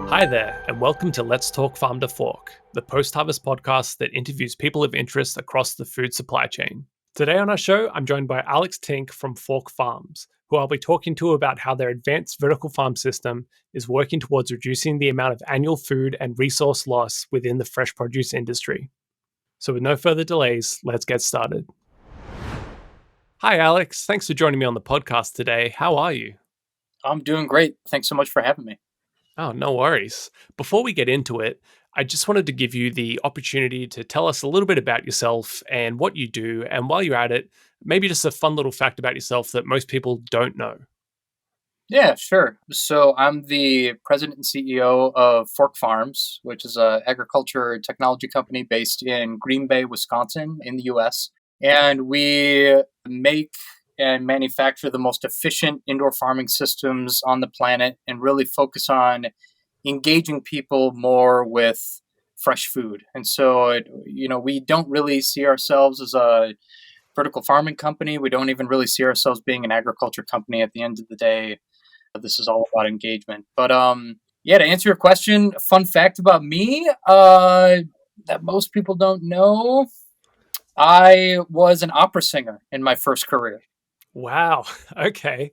Hi there, and welcome to Let's Talk Farm to Fork, the post-harvest podcast that interviews people of interest across the food supply chain. Today on our show, I'm joined by Alex Tyink from Fork Farms, who I'll be talking to about how their advanced vertical farm system is working towards reducing the amount of annual food and resource loss within the fresh produce industry. So with no further delays, let's get started. Hi Alex, thanks for joining me on the podcast today. How are you? I'm doing great. Thanks so much for having me. Oh, no worries. Before we get into it, I just wanted to give you the opportunity to tell us a little bit about yourself and what you do. And while you're at it, maybe just a fun little fact about yourself that most people don't know. Yeah, sure. So I'm the president and CEO of Fork Farms, which is a agriculture technology company based in Green Bay, Wisconsin, in the U.S. And we make and manufacture the most efficient indoor farming systems on the planet, and really focus on engaging people more with fresh food. And so, we don't really see ourselves as a vertical farming company. We don't even really see ourselves being an agriculture company. At the end of the day, this is all about engagement. But yeah, to answer your question, a fun fact about me that most people don't know: I was an opera singer in my first career. Wow. Okay.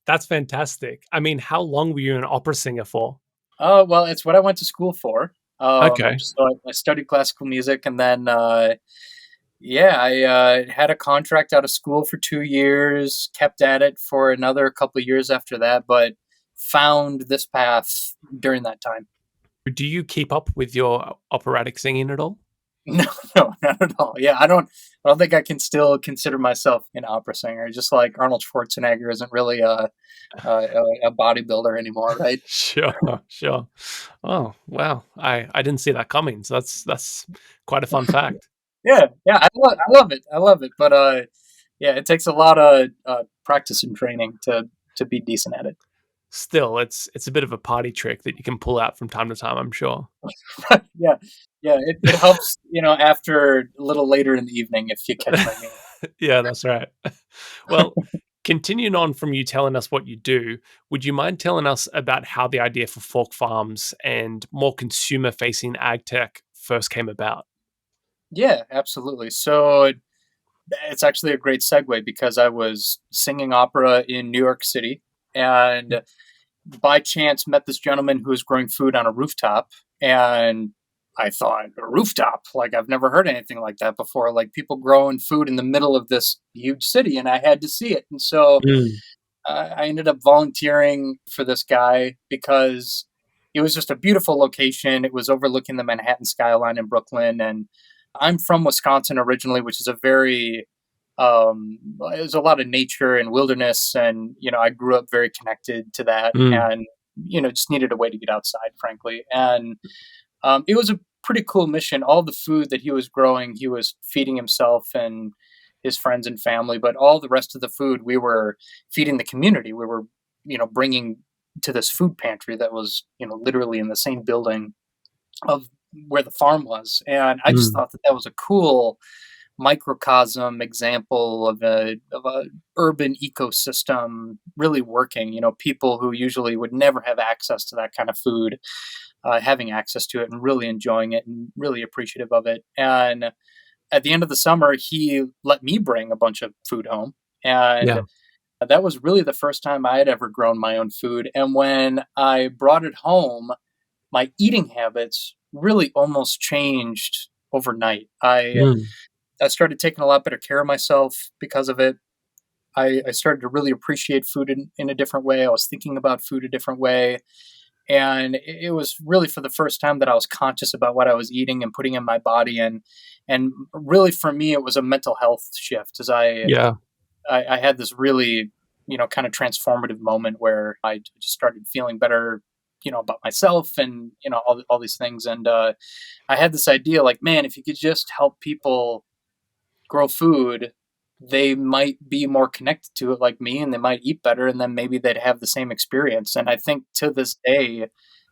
That's fantastic. I mean, how long were you an opera singer for? Well, it's what I went to school for. Okay. So I studied classical music, and then yeah, I had a contract out of school for 2 years, kept at it for another couple of years after that, but found this path during that time. Do you keep up with your operatic singing at all? No, no, not at all. Yeah, I don't think I can still consider myself an opera singer. Just like Arnold Schwarzenegger isn't really a bodybuilder anymore, right? Sure, sure. Oh, wow. I didn't see that coming. So that's quite a fun fact. Yeah, yeah, I love it. I love it. But yeah, it takes a lot of practice and training to be decent at it. Still, it's a bit of a party trick that you can pull out from time to time, I'm sure. Yeah, yeah, it helps, after a little later in the evening, if you catch my meaning. Yeah, that's right. Well, continuing on from you telling us what you do, would you mind telling us about how the idea for Fork Farms and more consumer-facing ag tech first came about? Yeah, absolutely. So it's actually a great segue because I was singing opera in New York City, and by chance met this gentleman who was growing food on a rooftop. And I thought, a rooftop? Like, I've never heard anything like that before. Like, people growing food in the middle of this huge city, and I had to see it. And so Mm, I ended up volunteering for this guy because it was just a beautiful location. It was overlooking the Manhattan skyline in Brooklyn. And I'm from Wisconsin originally, which is a very there's a lot of nature and wilderness, and I grew up very connected to that, mm, and just needed a way to get outside, frankly. And it was a pretty cool mission. All the food that he was growing, he was feeding himself and his friends and family, but all the rest of the food we were feeding the community. We were, bringing to this food pantry that was, literally in the same building of where the farm was. And I just mm. thought that that was a cool microcosm example of a urban ecosystem really working. People who usually would never have access to that kind of food, having access to it and really enjoying it and really appreciative of it. And at the end of the summer, he let me bring a bunch of food home. And Yeah. that was really the first time I had ever grown my own food. And when I brought it home, my eating habits really almost changed overnight. Mm. I started taking a lot better care of myself because of it. I started to really appreciate food in a different way. I was thinking about food a different way. And it was really for the first time that I was conscious about what I was eating and putting in my body. And really for me, it was a mental health shift, as Yeah. I had this really, kind of transformative moment where I just started feeling better, about myself and, all these things. And I had this idea like, man, if you could just help people grow food, they might be more connected to it like me, and they might eat better, and then maybe they'd have the same experience. And I think to this day,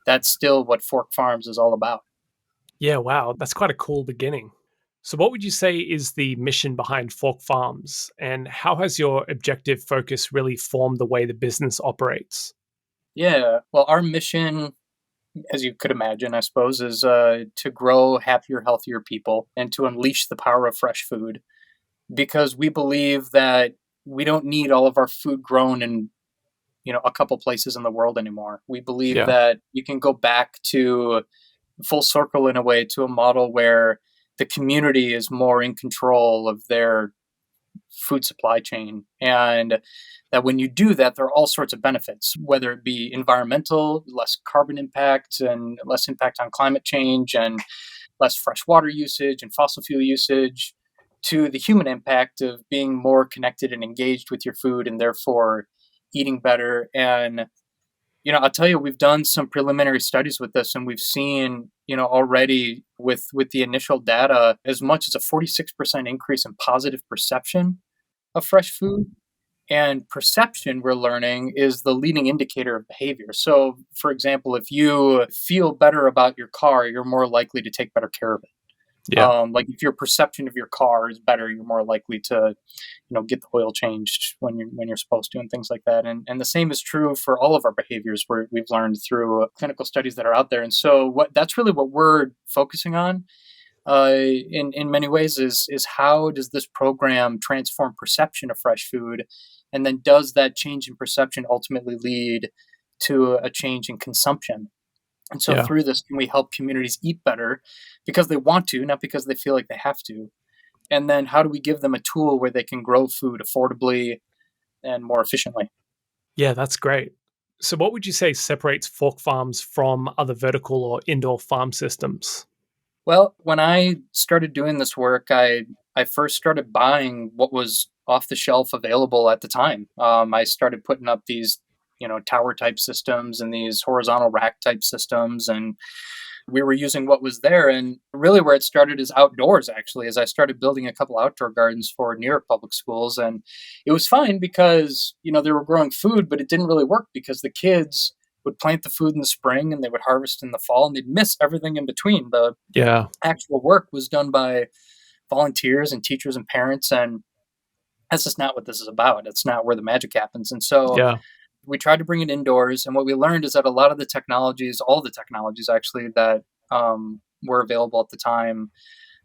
that's still what Fork Farms is all about. Yeah, wow. That's quite a cool beginning. So what would you say is the mission behind Fork Farms, and how has your objective focus really formed the way the business operates? Yeah. Well, our mission. as you could imagine, I suppose, is to grow happier, healthier people and to unleash the power of fresh food, because we believe that we don't need all of our food grown in a couple places in the world anymore. We believe Yeah. that you can go back to full circle in a way to a model where the community is more in control of their food supply chain. And that when you do that, there are all sorts of benefits, whether it be environmental, less carbon impact and less impact on climate change and less fresh water usage and fossil fuel usage, to the human impact of being more connected and engaged with your food and therefore eating better. And I'll tell you, we've done some preliminary studies with this, and we've seen, already with the initial data, as much as a 46% increase in positive perception of fresh food. And perception, we're learning, is the leading indicator of behavior. So, for example, if you feel better about your car, you're more likely to take better care of it. Yeah. Like if your perception of your car is better, you're more likely to, get the oil changed when you're supposed to, and things like that. And the same is true for all of our behaviors. We've learned through clinical studies that are out there. And so that's really what we're focusing on. In many ways is how does this program transform perception of fresh food, and then does that change in perception ultimately lead to a change in consumption? And so Yeah. through this, can we help communities eat better because they want to, not because they feel like they have to? And then how do we give them a tool where they can grow food affordably and more efficiently? Yeah, that's great. So, what would you say separates Fork Farms from other vertical or indoor farm systems? Well, when I started doing this work, I first started buying what was off the shelf available at the time. I started putting up these, tower type systems and these horizontal rack type systems, and we were using what was there. And really, where it started is outdoors. Actually, as I started building a couple outdoor gardens for New York public schools, and it was fine because they were growing food, but it didn't really work because the kids would plant the food in the spring and they would harvest in the fall, and they'd miss everything in between. The Yeah. actual work was done by volunteers and teachers and parents, and that's just not what this is about. It's not where the magic happens. And so Yeah. we tried to bring it indoors, and what we learned is that a lot of the technologies, all the technologies actually that were available at the time,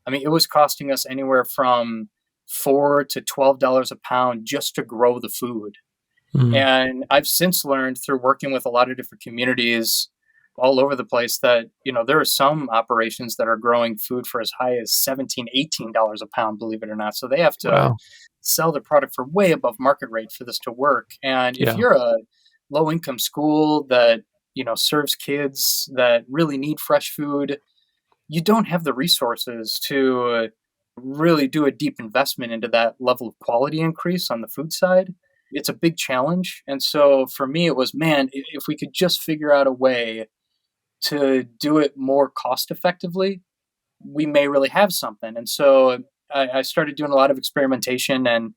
I mean, it was costing us anywhere from $4 to $12 a pound just to grow the food. Mm. And I've since learned through working with a lot of different communities all over the place that, there are some operations that are growing food for as high as $17, $18 a pound, believe it or not. So they have to Wow. sell the product for way above market rate for this to work. And if Yeah. you're a low income school that, serves kids that really need fresh food, you don't have the resources to really do a deep investment into that level of quality increase on the food side. It's a big challenge. And so for me, it was, man, if we could just figure out a way to do it more cost effectively, we may really have something. And so I started doing a lot of experimentation, and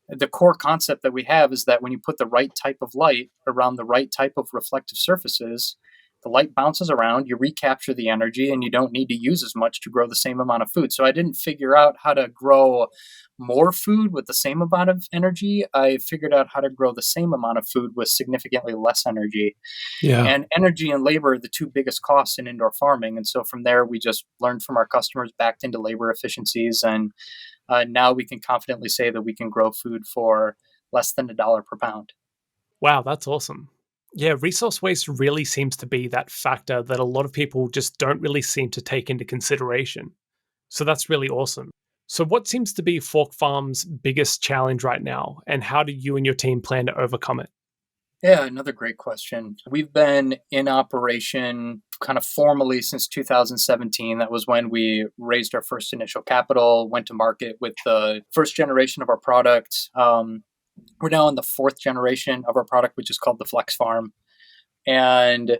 the core concept that we have is that when you put the right type of light around the right type of reflective surfaces, the light bounces around, you recapture the energy, and you don't need to use as much to grow the same amount of food. So I didn't figure out how to grow more food with the same amount of energy. I figured out how to grow the same amount of food with significantly less energy. Yeah. And energy and labor are the two biggest costs in indoor farming. And so from there, we just learned from our customers, backed into labor efficiencies, and now we can confidently say that we can grow food for less than $1 per pound. Wow, that's awesome. Yeah, resource waste really seems to be that factor that a lot of people just don't really seem to take into consideration. So that's really awesome. So, what seems to be Fork Farm's biggest challenge right now, and how do you and your team plan to overcome it? Yeah, another great question. We've been in operation kind of formally since 2017. That was when we raised our first initial capital, went to market with the first generation of our product. We're now in the fourth generation of our product, which is called the Flex Farm. And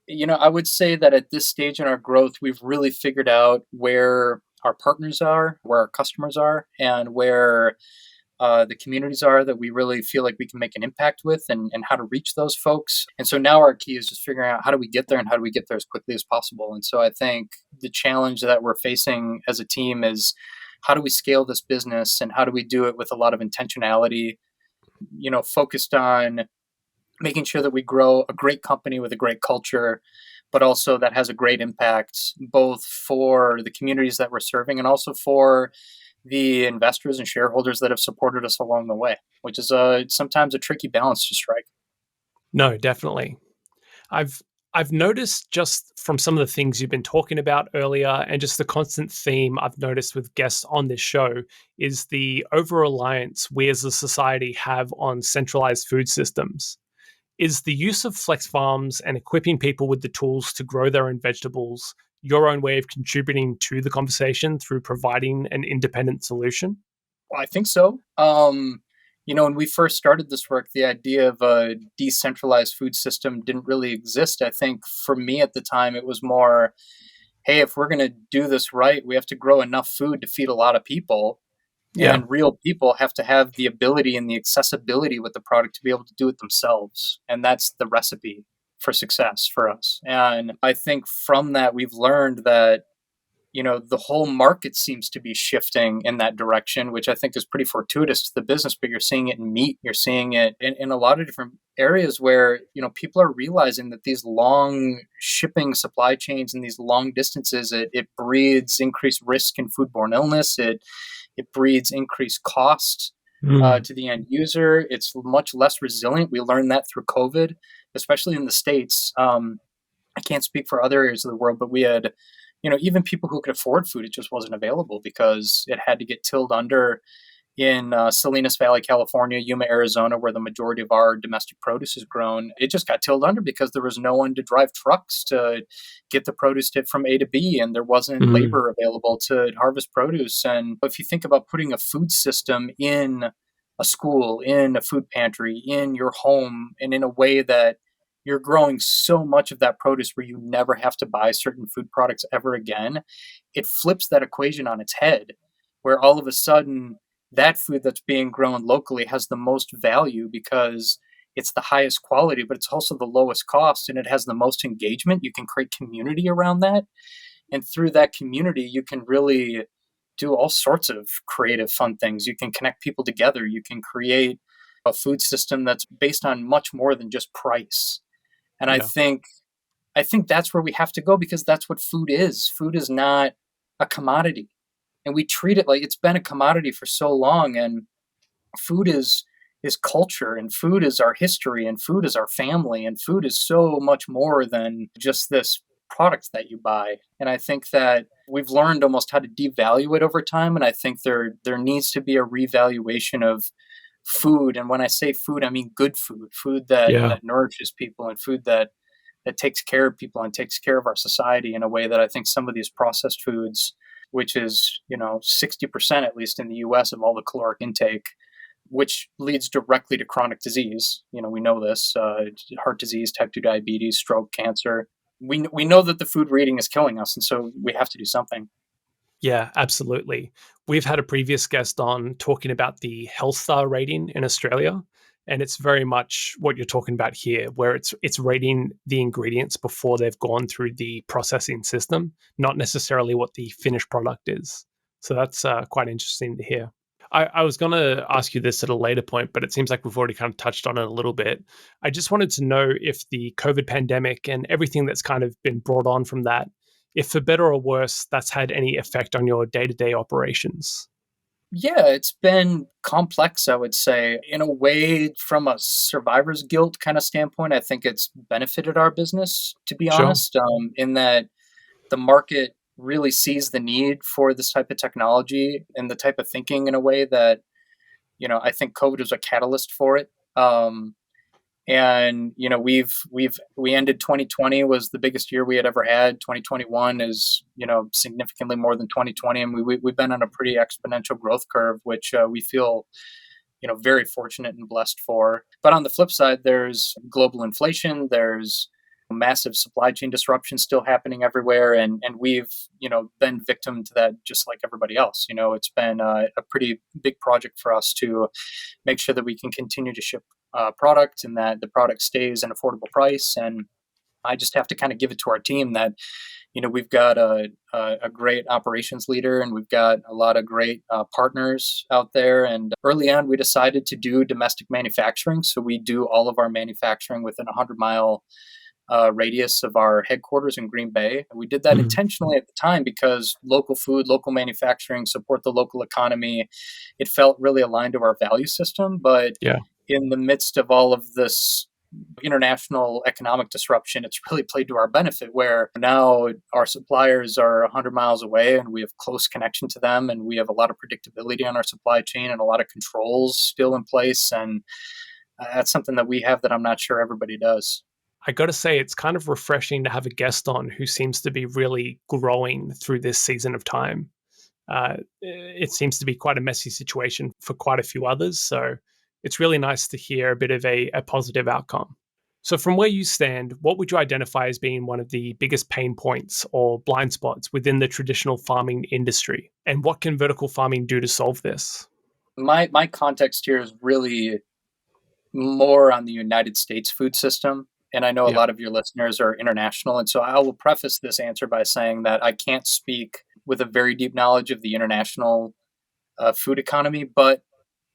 I would say that at this stage in our growth, we've really figured out where our partners are, where our customers are, and where the communities are that we really feel like we can make an impact with, and how to reach those folks. And so now our key is just figuring out how do we get there and how do we get there as quickly as possible. And so I think the challenge that we're facing as a team is how do we scale this business and how do we do it with a lot of intentionality, focused on making sure that we grow a great company with a great culture, but also that has a great impact both for the communities that we're serving and also for the investors and shareholders that have supported us along the way, which is sometimes a tricky balance to strike. No, definitely. I've I've noticed just from some of the things you've been talking about earlier and just the constant theme I've noticed with guests on this show is the over reliance we as a society have on centralized food systems. Is the use of flex farms and equipping people with the tools to grow their own vegetables your own way of contributing to the conversation through providing an independent solution? Well, I think so. When we first started this work, the idea of a decentralized food system didn't really exist. I think for me at the time, it was more, hey, if we're going to do this right, we have to grow enough food to feed a lot of people. Yeah. And real people have to have the ability and the accessibility with the product to be able to do it themselves. And that's the recipe for success for us. And I think from that, we've learned that the whole market seems to be shifting in that direction, which I think is pretty fortuitous to the business. But you're seeing it in meat, you're seeing it in a lot of different areas where people are realizing that these long shipping supply chains and these long distances, it breeds increased risk in foodborne illness. It breeds increased cost Mm. to the end user. It's much less resilient. We learned that through COVID, especially in the States. I can't speak for other areas of the world, but we had, even people who could afford food, it just wasn't available because it had to get tilled under in Salinas Valley, California, Yuma, Arizona, where the majority of our domestic produce is grown. It just got tilled under because there was no one to drive trucks to get the produce from A to B, and there wasn't Mm. labor available to harvest produce. And if you think about putting a food system in a school, in a food pantry, in your home, and in a way that you're growing so much of that produce where you never have to buy certain food products ever again, it flips that equation on its head, where all of a sudden that food that's being grown locally has the most value because it's the highest quality, but it's also the lowest cost and it has the most engagement. You can create community around that. And through that community, you can really do all sorts of creative, fun things. You can connect people together. You can create a food system that's based on much more than just price. And I Yeah. think I think that's where we have to go because that's what food is. Food is not a commodity. And we treat it like it's been a commodity for so long. And food is culture, and food is our history, and food is our family, and food is so much more than just this product that you buy. And I think that we've learned almost how to devalue it over time. And I think there needs to be a revaluation of food. And when I say food, I mean good food, food that Yeah. that nourishes people, and food that takes care of people and takes care of our society in a way that I think some of these processed foods, which is 60% at least in the U.S. of all the caloric intake, which leads directly to chronic disease. We know this: heart disease, type 2 diabetes, stroke, cancer. We know that the food we're eating is killing us, and so we have to do something. Yeah, absolutely. We've had a previous guest on talking about the Health Star rating in Australia, and it's very much what you're talking about here, where it's rating the ingredients before they've gone through the processing system, not necessarily what the finished product is. So that's quite interesting to hear. I was going to ask you this at a later point, but it seems like we've already kind of touched on it a little bit. I just wanted to know if the COVID pandemic and everything that's kind of been brought on from that, if for better or worse, that's had any effect on your day to day operations. Yeah, it's been complex, I would say. In a way, from a survivor's guilt kind of standpoint, I think it's benefited our business, to be Sure. honest, in that the market really sees the need for this type of technology and the type of thinking in a way that, I think COVID was a catalyst for it. And we ended 2020 was the biggest year we had ever had. 2021 is significantly more than 2020, and we've been on a pretty exponential growth curve, which we feel very fortunate and blessed for. But on the flip side, there's global inflation, there's massive supply chain disruption still happening everywhere, and we've been victim to that just like everybody else. It's been a pretty big project for us to make sure that we can continue to ship product and that the product stays an affordable price. And I just have to kind of give it to our team that we've got a great operations leader, and we've got a lot of great partners out there. And early on, we decided to do domestic manufacturing, so we do all of our manufacturing within a 100-mile radius of our headquarters in Green Bay. We did that Mhm. intentionally at the time because local food, local manufacturing, support the local economy. It felt really aligned to our value system. But Yeah. in the midst of all of this international economic disruption, it's really played to our benefit where now our suppliers are 100 miles away and we have close connection to them and we have a lot of predictability on our supply chain and a lot of controls still in place. And that's something that we have that I'm not sure everybody does. I got to say, it's kind of refreshing to have a guest on who seems to be really growing through this season of time. It seems to be quite a messy situation for quite a few others. So it's really nice to hear a bit of a positive outcome. So, from where you stand, what would you identify as being one of the biggest pain points or blind spots within the traditional farming industry? And what can vertical farming do to solve this? My context here is really more on the United States food system. And I know a Yeah. lot of your listeners are international. And so I will preface this answer by saying that I can't speak with a very deep knowledge of the international food economy, but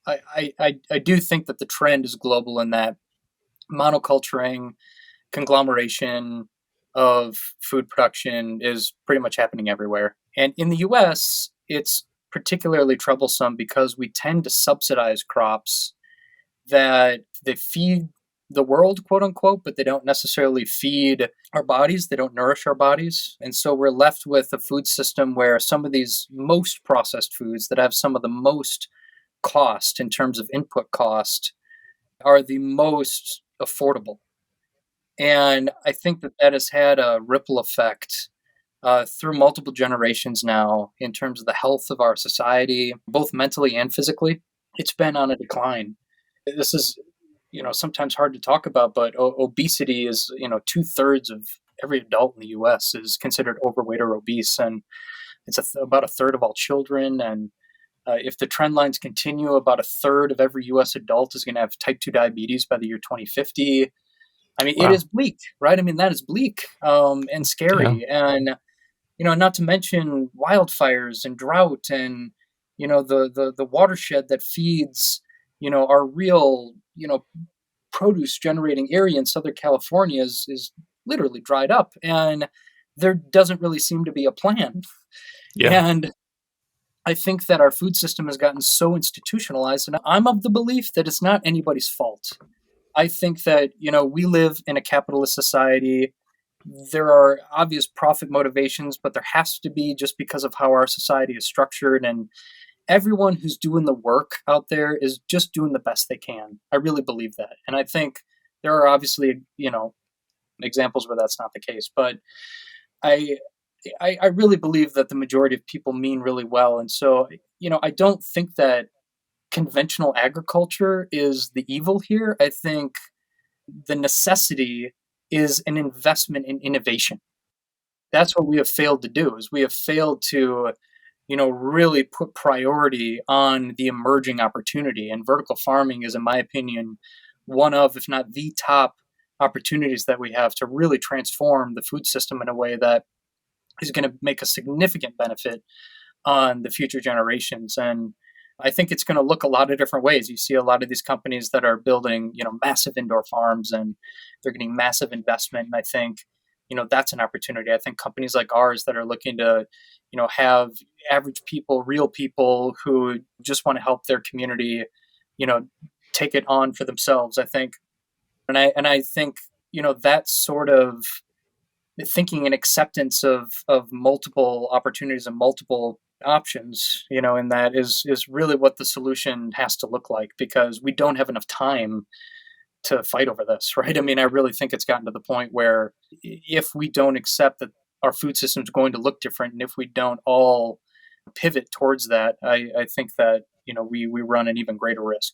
I do think that the trend is global in that monoculturing, conglomeration of food production is pretty much happening everywhere. And in the US, it's particularly troublesome because we tend to subsidize crops that they feed the world, quote unquote, but they don't necessarily feed our bodies. They don't nourish our bodies. And so we're left with a food system where some of these most processed foods that have some of the most cost in terms of input cost are the most affordable. And I think that that has had a ripple effect through multiple generations now in terms of the health of our society, both mentally and physically. It's been on a decline. This is, sometimes hard to talk about, but obesity is, 2/3 of every adult in the US is considered overweight or obese. And it's about a third of all children. And if the trend lines continue, about a third of every US adult is going to have type 2 diabetes by the year 2050. I mean, it Wow. is bleak, right? I mean, that is bleak and Yeah. scary. And, not to mention wildfires and drought and, the watershed that feeds, our real, produce generating area in Southern California is literally dried up. And there doesn't really seem to be a plan. Yeah. And I think that our food system has gotten so institutionalized. And I'm of the belief that it's not anybody's fault. I think that, we live in a capitalist society. There are obvious profit motivations, but there has to be just because of how our society is structured. And everyone who's doing the work out there is just doing the best they can. I really believe that. And I think there are obviously, examples where that's not the case. But I, I really believe that the majority of people mean really well. And so, I don't think that conventional agriculture is the evil here. I think the necessity is an investment in innovation. That's what we have failed to do is we have failed to, really put priority on the emerging opportunity. And vertical farming is, in my opinion, one of, if not the top opportunities that we have to really transform the food system in a way that is going to make a significant benefit on the future generations. And I think it's going to look a lot of different ways. You see a lot of these companies that are building, massive indoor farms and they're getting massive investment. And I think, that's an opportunity. I think companies like ours that are looking to, have average people, real people who just want to help their community, you know, take it on for themselves. I think, and I think, that sort of thinking and acceptance of multiple opportunities and multiple options, and that is really what the solution has to look like because we don't have enough time to fight over this, right? I mean, I really think it's gotten to the point where if we don't accept that our food system is going to look different and if we don't all pivot towards that, I think that we run an even greater risk.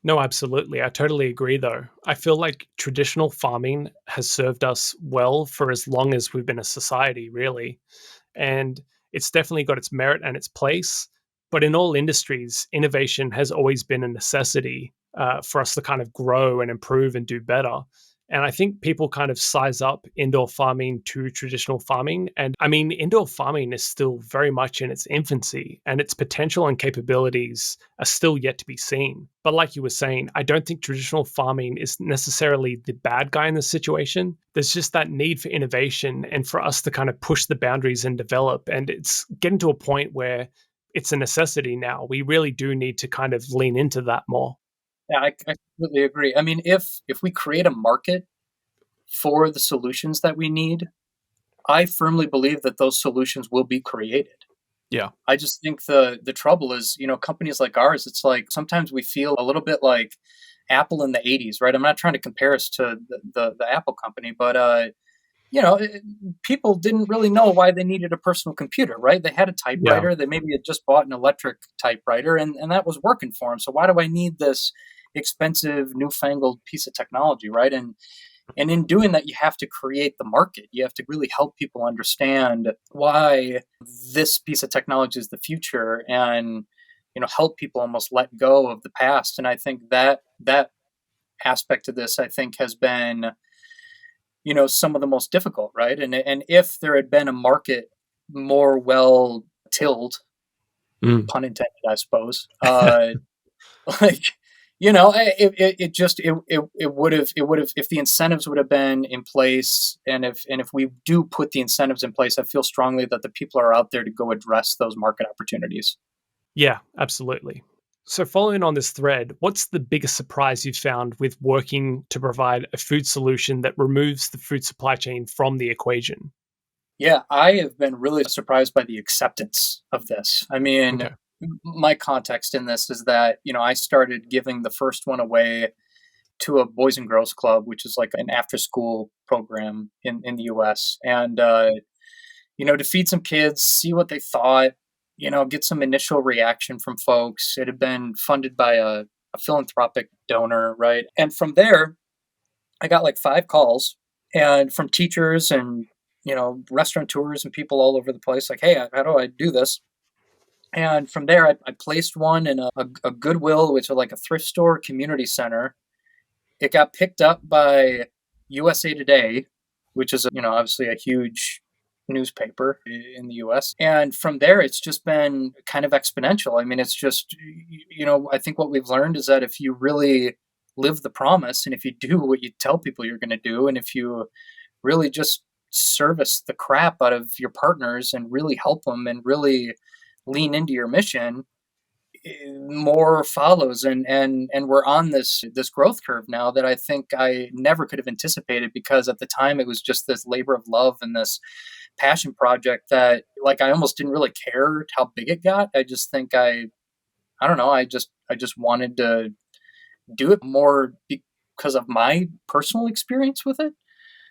No, absolutely. I totally agree, though. I feel like traditional farming has served us well for as long as we've been a society, really. And it's definitely got its merit and its place. But in all industries, innovation has always been a necessity for us to kind of grow and improve and do better. And I think people kind of size up indoor farming to traditional farming. And I mean, indoor farming is still very much in its infancy, and its potential and capabilities are still yet to be seen. But like you were saying, I don't think traditional farming is necessarily the bad guy in this situation. There's just that need for innovation and for us to kind of push the boundaries and develop. And it's getting to a point where it's a necessity now. We really do need to kind of lean into that more. Yeah, I completely agree. I mean, if we create a market for the solutions that we need, I firmly believe that those solutions will be created. Yeah. I just think the trouble is, companies like ours, it's like sometimes we feel a little bit like Apple in the 80s, right? I'm not trying to compare us to the Apple company, but you know, it, people didn't really know why they needed a personal computer, right? They had a Yeah. typewriter. They maybe had just bought an electric typewriter, and that was working for them. So why do I need this expensive, newfangled piece of technology, right? And in doing that, you have to create the market. You have to really help people understand why this piece of technology is the future, and help people almost let go of the past. And I think that aspect of this, I think, has been some of the most difficult, right? And if there had been a market more well tilled, Mm. pun intended, I suppose, like it just it would have if the incentives would have been in place, and if we do put the incentives in place, I feel strongly that the people are out there to go address those market opportunities. Yeah, absolutely. So, following on this thread, what's the biggest surprise you've found with working to provide a food solution that removes the food supply chain from the equation? Yeah, I have been really surprised by the acceptance of this. I mean, Okay. my context in this is that I started giving the first one away to a boys and girls club, which is like an after school program in the US. And to feed some kids, see what they thought, get some initial reaction from folks. It had been funded by a philanthropic donor, right? And from there, I got like 5 calls, and from teachers and restaurateurs and people all over the place, like, hey, how do I do this? And from there, I placed one in a Goodwill, which is like a thrift store community center. It got picked up by USA Today, which is obviously a huge newspaper in the US. And from there, it's just been kind of exponential. I mean, it's just I think what we've learned is that if you really live the promise, and if you do what you tell people you're going to do, and if you really just service the crap out of your partners and really help them and really lean into your mission, more follows, and we're on this growth curve now that I think I never could have anticipated, because at the time it was just this labor of love and this passion project that, like, I almost didn't really care how big it got. I just think I don't know, I just wanted to do it more because of my personal experience with it.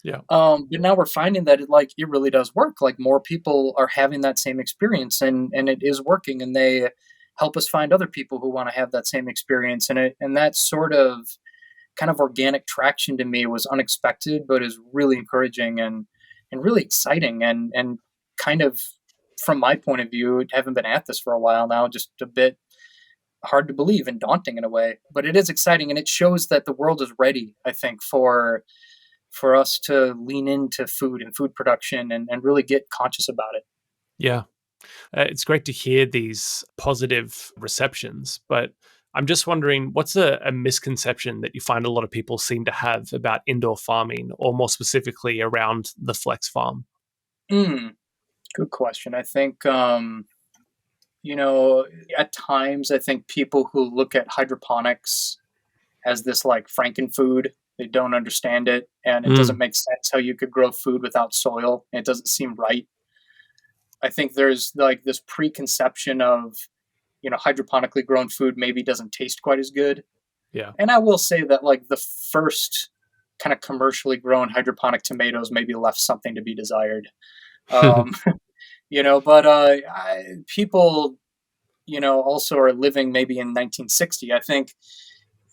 Yeah. But now we're finding that it really does work. Like, more people are having that same experience, and it is working, and they help us find other people who want to have that same experience. And that sort of kind of organic traction to me was unexpected, but is really encouraging and really exciting, and kind of, from my point of view, having been at this for a while now, just a bit hard to believe and daunting in a way. But it is exciting, and it shows that the world is ready, I think, for us to lean into food and food production, and really get conscious about it. Yeah. It's great to hear these positive receptions, but I'm just wondering what's a misconception that you find a lot of people seem to have about indoor farming, or more specifically around the flex farm? Mm, good question. I think, you know, at times, I think people who look at hydroponics as this like frankenfood, they don't understand it, and it doesn't Mm, make sense how you could grow food without soil. It doesn't seem right. I think there's like this preconception of, hydroponically grown food maybe doesn't taste quite as good. yeah. And I will say that, like, the first kind of commercially grown hydroponic tomatoes maybe left something to be desired. Um, but people, also are living maybe in 1960. I think,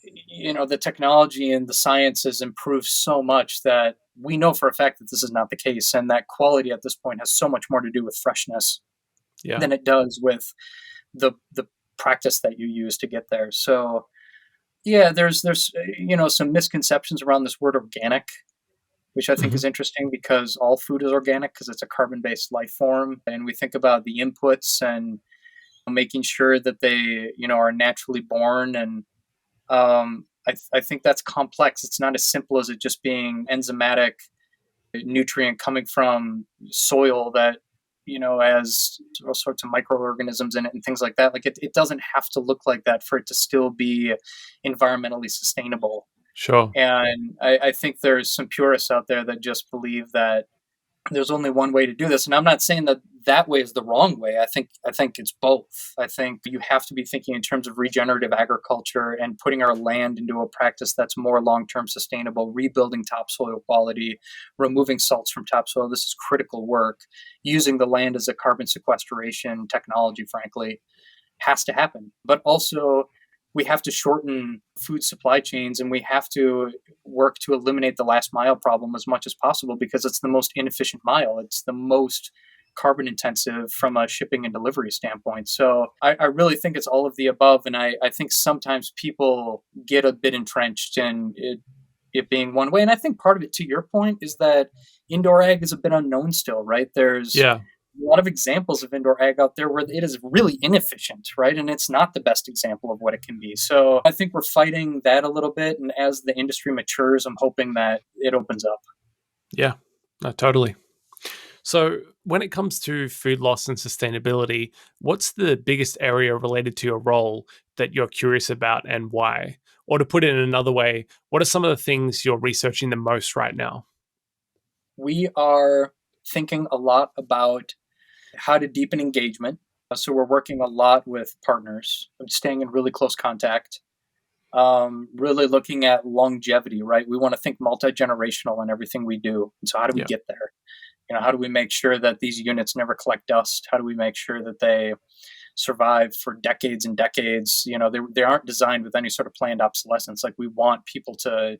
the technology and the science has improved so much that we know for a fact that this is not the case, and that quality at this point has so much more to do with freshness Yeah. than it does with the practice that you use to get there. So Yeah, there's some misconceptions around this word organic, which I think Hmm. is interesting because all food is organic because it's a carbon-based life form, and we think about the inputs and making sure that they are naturally born, and I think that's complex. It's not as simple as it just being enzymatic nutrient coming from soil that has all sorts of microorganisms in it and things like that. Like it doesn't have to look like that for it to still be environmentally sustainable. Sure. And I think there's some purists out there that just believe that there's only one way to do this, and I'm not saying that that way is the wrong way. I think it's both. I think you have to be thinking in terms of regenerative agriculture and putting our land into a practice that's more long-term sustainable, rebuilding topsoil quality, removing salts from topsoil. This is critical work. Using the land as a carbon sequestration technology, frankly, has to happen. But also, we have to shorten food supply chains, and we have to work to eliminate the last mile problem as much as possible because it's the most inefficient mile. It's the most carbon intensive from a shipping and delivery standpoint. So I really think it's all of the above. And I think sometimes people get a bit entrenched in it being one way. And I think part of it, to your point, is that indoor ag is a bit unknown still, right? There's Yeah. a lot of examples of indoor ag out there where it is really inefficient, right? And it's not the best example of what it can be. So I think we're fighting that a little bit. And as the industry matures, I'm hoping that it opens up. Yeah. No, totally. So, when it comes to food loss and sustainability, what's the biggest area related to your role that you're curious about and why? Or to put it in another way, what are some of the things you're researching the most right now? We are thinking a lot about how to deepen engagement. So we're working a lot with partners, staying in really close contact, really looking at longevity, right? We want to think multi generational in everything we do. And so, how do we Yeah. get there? How do we make sure that these units never collect dust? How do we make sure that they survive for decades and decades? They aren't designed with any sort of planned obsolescence. Like we want people to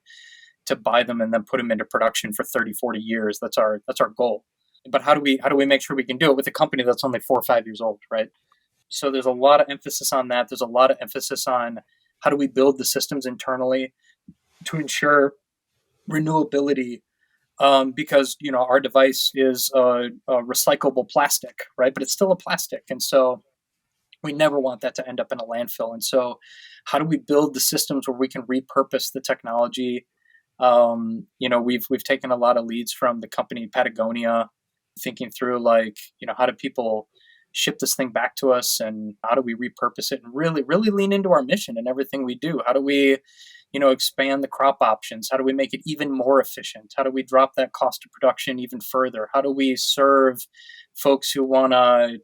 buy them and then put them into production for 30, 40 years. That's our goal. But how do we make sure we can do it with a company that's only 4 or 5 years old, right? So there's a lot of emphasis on that. There's a lot of emphasis on how do we build the systems internally to ensure renewability, because our device is a recyclable plastic, right? But it's still a plastic, and so we never want that to end up in a landfill. And so, how do we build the systems where we can repurpose the technology? We've taken a lot of leads from the company Patagonia, thinking through like how do people ship this thing back to us and how do we repurpose it and really really lean into our mission and everything we do. How do we expand the crop options? How do we make it even more efficient? How do we drop that cost of production even further? How do we serve folks who want to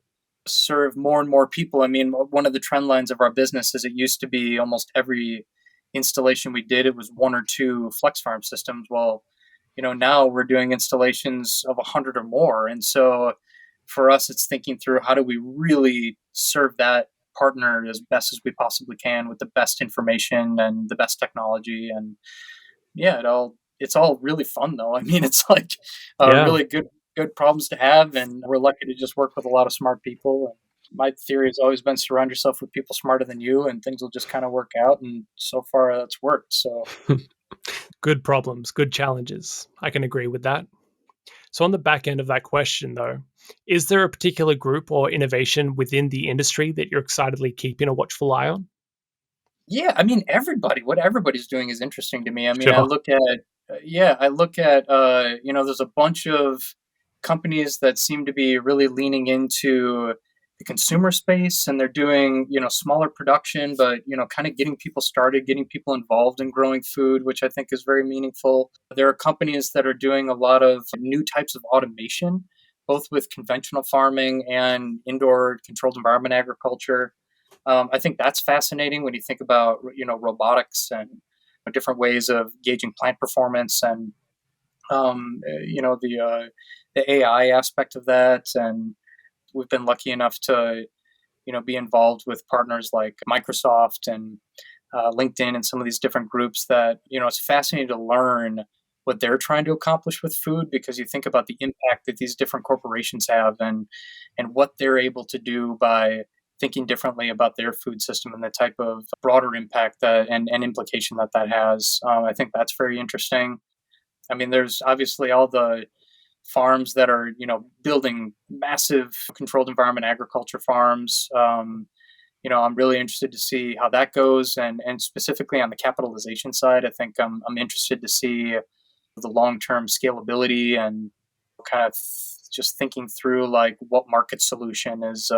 serve more and more people? I mean, one of the trend lines of our business is it used to be almost every installation we did, it was one or two flex farm systems. Well, now we're doing installations of 100 or more. And so for us, it's thinking through how do we really serve that partner as best as we possibly can with the best information and the best technology. And yeah, it's all really fun though. I mean, it's like Yeah. really good problems to have, and we're lucky to just work with a lot of smart people. And my theory has always been surround yourself with people smarter than you, and things will just kind of work out. And so far, that's worked. So Good problems, good challenges. I can agree with that. So, on the back end of that question, though, is there a particular group or innovation within the industry that you're excitedly keeping a watchful eye on? yeah, I mean, what everybody's doing is interesting to me. I mean, I Sure. look at, yeah, I look at, there's a bunch of companies that seem to be really leaning into the consumer space, and they're doing, smaller production, but, kind of getting people started, getting people involved in growing food, which I think is very meaningful. There are companies that are doing a lot of new types of automation, both with conventional farming and indoor controlled environment agriculture. I think that's fascinating when you think about robotics and different ways of gauging plant performance and the AI aspect of that. And we've been lucky enough to be involved with partners like Microsoft and LinkedIn and some of these different groups that it's fascinating to learn what they're trying to accomplish with food, because you think about the impact that these different corporations have and what they're able to do by thinking differently about their food system and the type of broader impact and implication that has. I think that's very interesting. I mean, there's obviously all the farms that are, building massive controlled environment agriculture farms. I'm really interested to see how that goes, and specifically on the capitalization side, I think I'm interested to see the long term scalability and kind of just thinking through like what market solution is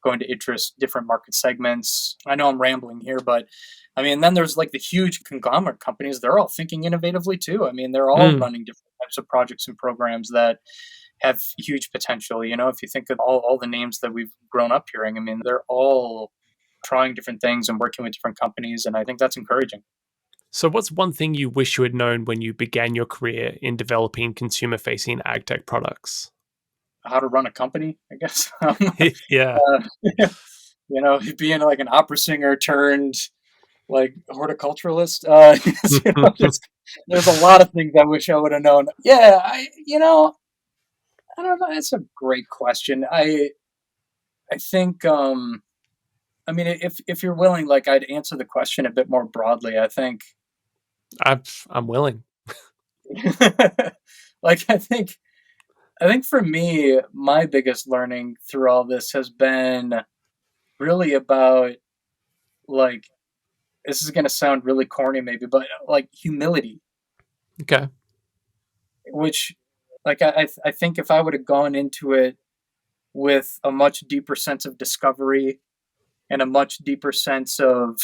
going to interest different market segments. I know I'm rambling here, but I mean, then there's like the huge conglomerate companies. They're all thinking innovatively too. I mean, they're all Mm. running different types of projects and programs that have huge potential. If you think of all the names that we've grown up hearing, I mean, they're all trying different things and working with different companies. And I think that's encouraging. So, what's one thing you wish you had known when you began your career in developing consumer facing ag tech products? How to run a company, I guess. Yeah. Being like an opera singer turned like horticulturalist. There's a lot of things I wish I would have known. Yeah, I don't know. That's a great question. I think I mean, if you're willing, like I'd answer the question a bit more broadly. I think, I'm willing. like I think for me, my biggest learning through all this has been really about like this is gonna sound really corny, maybe, but like humility, Okay. which like I think if I would have gone into it with a much deeper sense of discovery and a much deeper sense of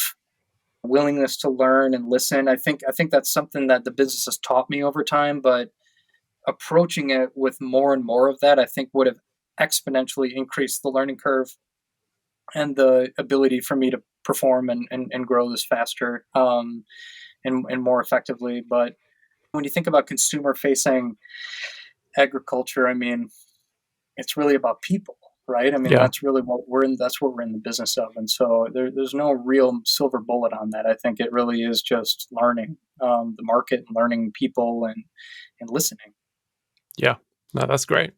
willingness to learn and listen. I think that's something that the business has taught me over time, but approaching it with more and more of that, I think would have exponentially increased the learning curve and the ability for me to perform and grow this faster and more effectively. But when you think about consumer facing agriculture, I mean, it's really about people, right? I mean, Yeah. that's really what we're in. That's what we're in the business of, and so there's no real silver bullet on that. I think it really is just learning the market and learning people and listening. Yeah. No, that's great.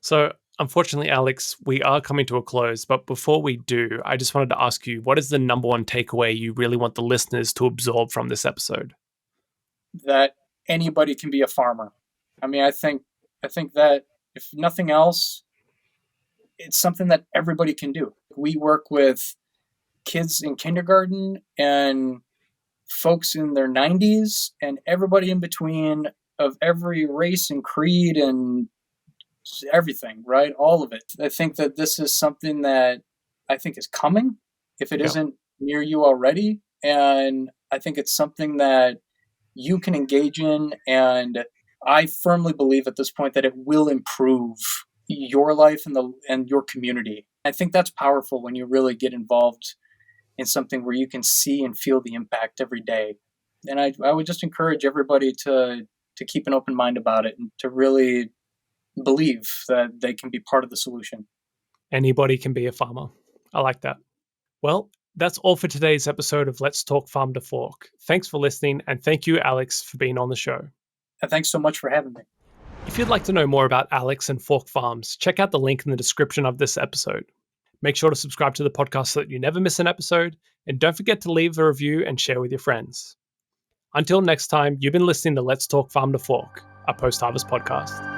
So, unfortunately, Alex, we are coming to a close. But before we do, I just wanted to ask you, what is the number one takeaway you really want the listeners to absorb from this episode? That anybody can be a farmer. I mean, I think that if nothing else, it's something that everybody can do. We work with kids in kindergarten and folks in their 90s and everybody in between of every race and creed and everything, right? All of it. I think that this is something that I think is coming if it Yeah. isn't near you already. And I think it's something that you can engage in. And I firmly believe at this point that it will improve your life and your community. I think that's powerful when you really get involved in something where you can see and feel the impact every day. And I would just encourage everybody to keep an open mind about it and to really believe that they can be part of the solution. Anybody can be a farmer. I like that. Well, that's all for today's episode of Let's Talk Farm to Fork. Thanks for listening, and thank you, Alex, for being on the show. And thanks so much for having me. If you'd like to know more about Alex and Fork Farms, check out the link in the description of this episode. Make sure to subscribe to the podcast so that you never miss an episode, and don't forget to leave a review and share with your friends. Until next time, you've been listening to Let's Talk Farm to Fork, a post harvest podcast.